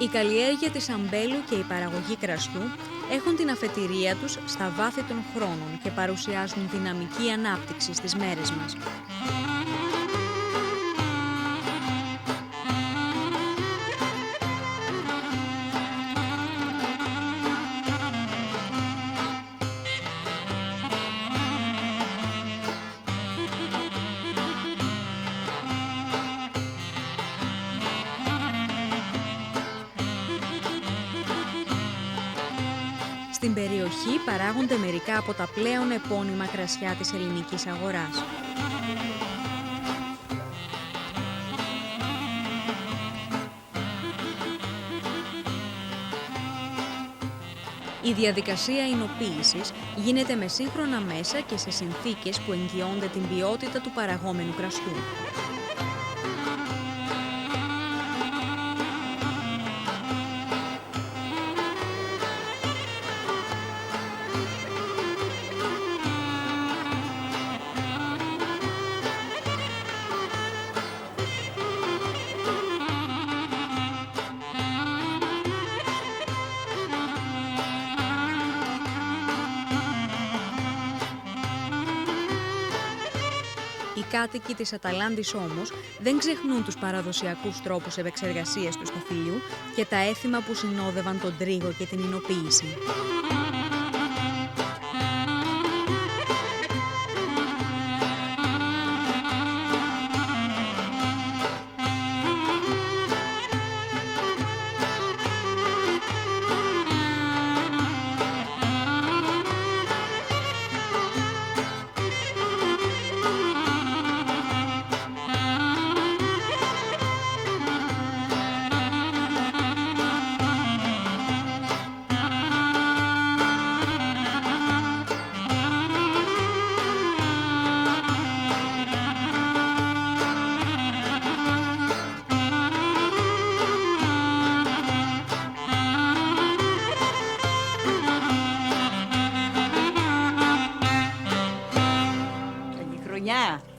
Η καλλιέργεια της αμπέλου και η παραγωγή κρασιού έχουν την αφετηρία τους στα βάθη των χρόνων και παρουσιάζουν δυναμική ανάπτυξη στις μέρες μας. Στην περιοχή παράγονται μερικά από τα πλέον επώνυμα κρασιά της ελληνικής αγοράς. Η διαδικασία εινοποίησης γίνεται με σύγχρονα μέσα και σε συνθήκες που εγγυώνται την ποιότητα του παραγόμενου κρασιού. Οι κάτοικοι της Αταλάντης όμως δεν ξεχνούν τους παραδοσιακούς τρόπους επεξεργασίας του σταφυλιού και τα έθιμα που συνόδευαν τον τρίγο και την εινοποίηση.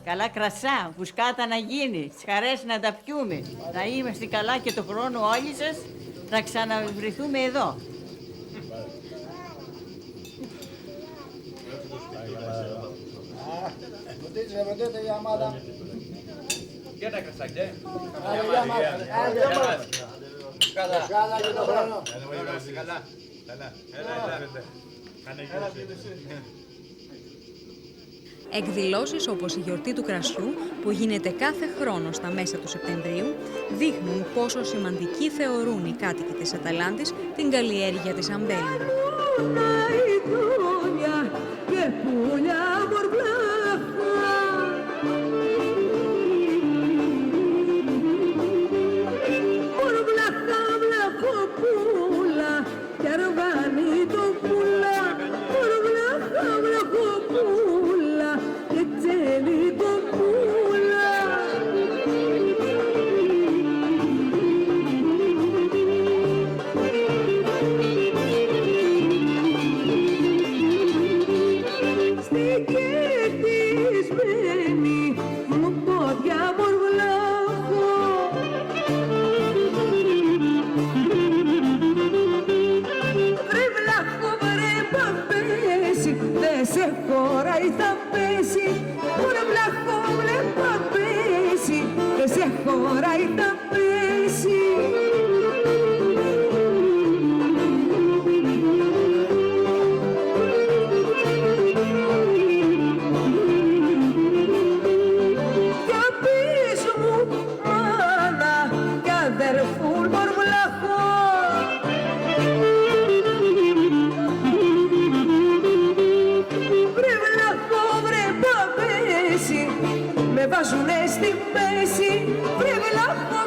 Καλά κρασά, μπουσκάτα να γίνει, τις χαρές να τα πιούμε, να είμαστε καλά και το χρόνο όλοι σας, να ξαναβρεθούμε εδώ. Για τα κρασάκια. Καλά και το χρόνο. Καλά. Εκδηλώσεις όπως η γιορτή του κρασιού, που γίνεται κάθε χρόνο στα μέσα του Σεπτεμβρίου, δείχνουν πόσο σημαντική θεωρούν οι κάτοικοι της Αταλάντης την καλλιέργεια της αμπέλου. Με βάζουνε στη μέση, βρε βλάχο,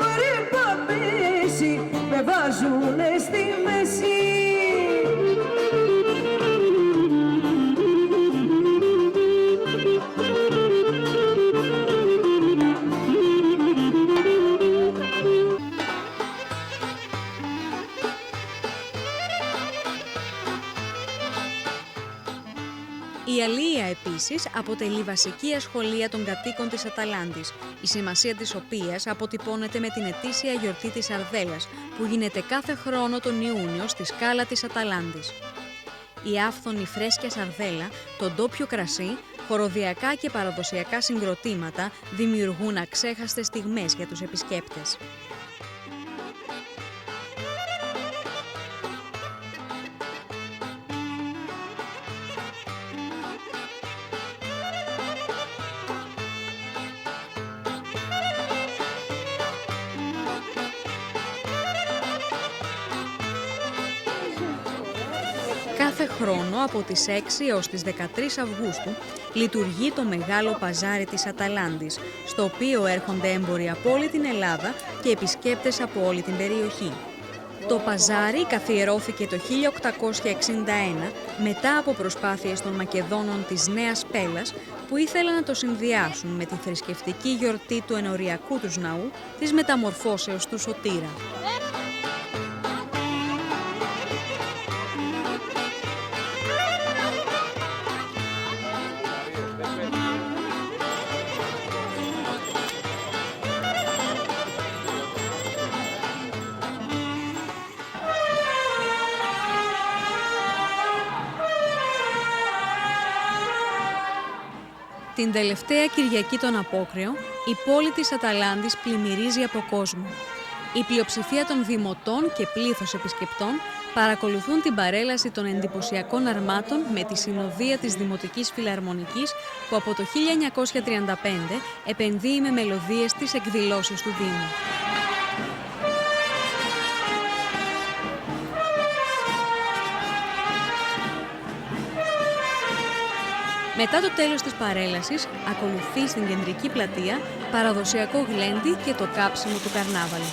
Η αλία επίσης αποτελεί βασική ασχολία των κατοίκων της Αταλάντης, η σημασία της οποίας αποτυπώνεται με την ετήσια γιορτή της Σαρδέλας, που γίνεται κάθε χρόνο τον Ιούνιο στη σκάλα της Αταλάντης. Η άφθονη φρέσκια σαρδέλα, το ντόπιο κρασί, χοροδιακά και παραδοσιακά συγκροτήματα δημιουργούν αξέχαστες στιγμές για τους επισκέπτες. Κάθε χρόνο από τις 6 έως τις 13 Αυγούστου λειτουργεί το μεγάλο παζάρι της Αταλάντης, στο οποίο έρχονται έμποροι από όλη την Ελλάδα και επισκέπτες από όλη την περιοχή. Το παζάρι καθιερώθηκε το 1861 μετά από προσπάθειες των Μακεδόνων της Νέας Πέλας, που ήθελαν να το συνδυάσουν με τη θρησκευτική γιορτή του ενοριακού τους ναού της μεταμορφώσεως του Σωτήρα. Την τελευταία Κυριακή των Απόκριων, η πόλη της Αταλάντης πλημμυρίζει από κόσμο. Η πλειοψηφία των δημοτών και πλήθος επισκεπτών παρακολουθούν την παρέλαση των εντυπωσιακών αρμάτων με τη συνοδεία της Δημοτικής Φιλαρμονικής, που από το 1935 επενδύει με μελωδίες τις εκδηλώσεις του Δήμου. Μετά το τέλος της παρέλασης, ακολουθεί στην κεντρική πλατεία παραδοσιακό γλέντι και το κάψιμο του καρνάβαλου.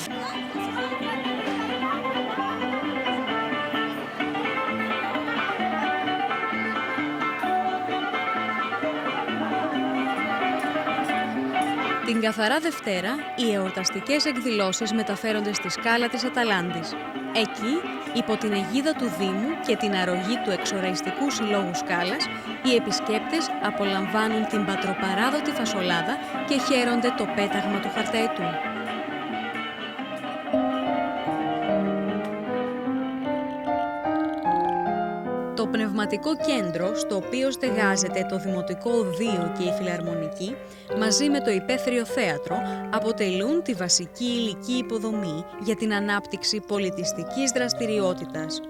Την καθαρά Δευτέρα, οι εορταστικές εκδηλώσεις μεταφέρονται στη σκάλα της Αταλάντης. Εκεί, υπό την αιγίδα του Δήμου και την αρρωγή του Εξοραϊστικού Συλλόγου Σκάλας, οι επισκέπτες απολαμβάνουν την πατροπαράδοτη φασολάδα και χαίρονται το πέταγμα του χαρταετού. Το πνευματικό κέντρο, στο οποίο στεγάζεται το Δημοτικό Οδείο και η Φιλαρμονική, μαζί με το υπαίθριο θέατρο, αποτελούν τη βασική υλική υποδομή για την ανάπτυξη πολιτιστικής δραστηριότητας.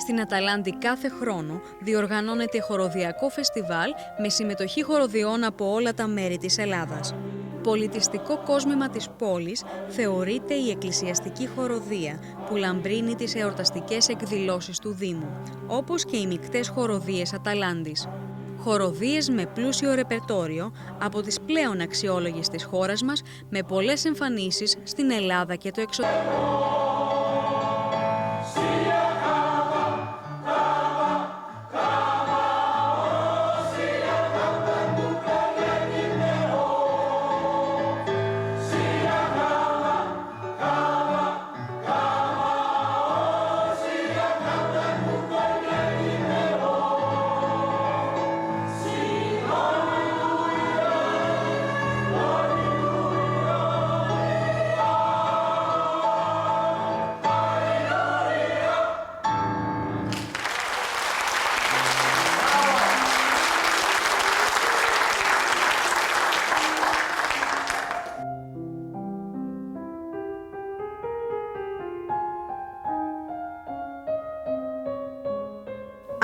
Στην Αταλάντη κάθε χρόνο διοργανώνεται χοροδιακό φεστιβάλ με συμμετοχή χοροδιών από όλα τα μέρη της Ελλάδας. Πολιτιστικό κόσμημα της πόλης θεωρείται η εκκλησιαστική χοροδία, που λαμπρύνει τις εορταστικές εκδηλώσεις του Δήμου, όπως και οι μεικτές χοροδίες Αταλάντης. Χοροδίες με πλούσιο ρεπερτόριο από τις πλέον αξιόλογες της χώρας μας, με πολλές εμφανίσεις στην Ελλάδα και το εξωτερικό.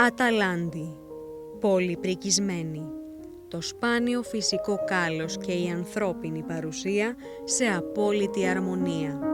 Αταλάντη, πόλη πρικισμένη. Το σπάνιο φυσικό κάλος και η ανθρώπινη παρουσία σε απόλυτη αρμονία.